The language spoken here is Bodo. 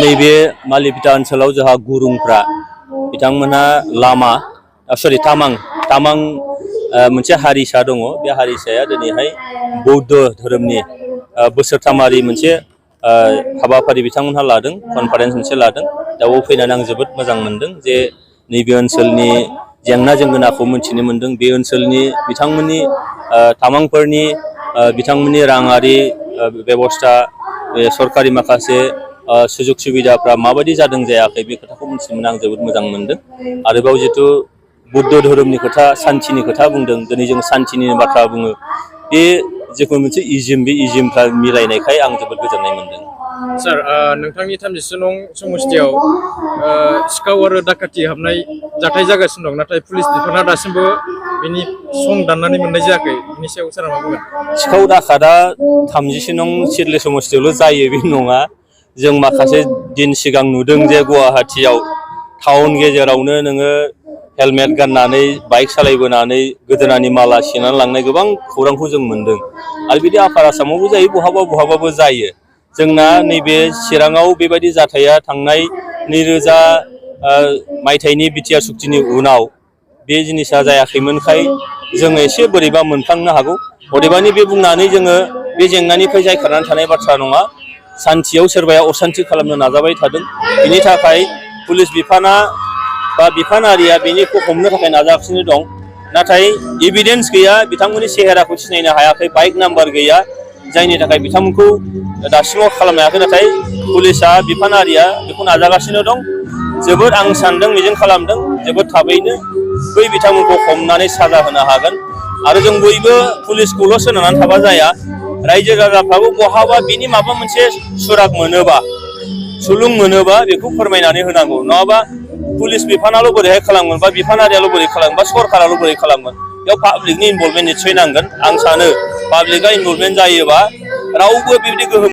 नैबे मालिबिटा ओनसोलाव जोंहा गुरुंफ्रा बिथांमोनहा लामा सरि तामां मोनसे हारिसा दङ। बे हारिसाया दिनैहाय बौद्ध धोरोमनि बोसोरथामारि मोनसे हाबाफारि बिथांमोनहा लादों, कनफारेन्स मोनसे लादों। दा बेयाव फैनानै आं जोबोद मोजां मोनदों जे नैबे ओनसोलनि जेंना जेंगोनाखौ मिथिनो मोनदों। बे ओनसोलनि बिथांमोननि तामांफोरनि बिथांमोननि राङारि बेबस्था, सरकारि माखासे सुजुग सुबिदाफ्रा माबायदि जादों जायाखै बे खोथाखौ मिथिनो मोनना आं जोबोद मोजां मोनदों। आरोबाव जिथु बुद्ध धोरोमनि खोथा, सान्थिनि खोथा बुंदों, दिनै जों सान्थिनि बाथ्रा बुङो। बे जिखुनु मोनसे इजिम, बे इजिमफ्रा मिलायनायखाय आं जोबोद गोजोननाय मोनदों। सार, नोंथांनि 37 नं समस्थियाव सिखाव आरो दाखाथि हाबनाय जाथाय जागासिनो दं, नाथाय पुलिस बिफाना दासिमबो बेनि सं दाननानै मोननाय जायाखै। बेनि सायाव सारा मा बुंगोन? सिखाव दाखादा 37 नं सिडले समस्थियावल' जायो बे नङा। जों माखासे दिन सिगां नुदों जे गुवाहाटियाव टाउन गेजेरावनो नोङो हेलमेट गाननानै बाइक सालायबोनानै गोदोनानि माला सेनानै लांनाय गोबां खौरांखौ जों मोनदों। आरो बिदि आफार आसामावबो जायो, बहाबाबो जायो। जोंना नैबे चिराङाव बेबायदि जाथाया थांनाय 2000 मायथाइनि बिटिआर सुक्तिनि उनाव बे जिनिसा जायाखैमोनखाय जोङो एसे बोरैबा मोनफ्लांनो हागौ। अदेबानि बे बुंनानै जोङो बे जेंनानिफ्राय जायखारनानै थानाय बाथ्रा नङा। सान्थियाव सोरबाया असान्थि खालामनो नाजाबाय थादों। बिनि थाखाय पुलिस बिफाना बा बिफानारिया बेनिखौ हमनो थाखाय नाजागासिनो दं। नाथाय एभिडेन्स गैया, बिथांमोननि सेहेराखौ सिनायनो हायाखै, बाइक नाम्बार गैया, जायनि थाखाय बिथांमोनखौ दासिमाव खालामनो हायाखै। नाथाय पुलिसा, बिफानारिया बेखौ नाजागासिनो दं। जोबोद आं सानदों, मिजिं खालामदों, जोबोद थाबैनो बै बिथांमोनखौ हमनानै साजा होनो हागोन। आरो जों बयबो पुलिसखौल' सोनारनानै थाबा जाया। रायजो राजाफ्राबो बहाबा बिनि माबा मोनसे सुराग मोनोबा, सुलुं मोनोबा बेखौ फोरमायनानै होनांगौ। नङाबा पुलिस बिफानाल' बोरैहाय खालामगोन, बा बिफानारियाल' बोरै खालामगोन, बा सरकाराल' बोरै खालामगोन। बेयाव पाब्लिकनि इनभल्भमेन्ट निस्सय नांगोन। आं सानो पाब्लिकआ इनभल्भमेन्ट जायोबा रावबो बेबायदि गोहोम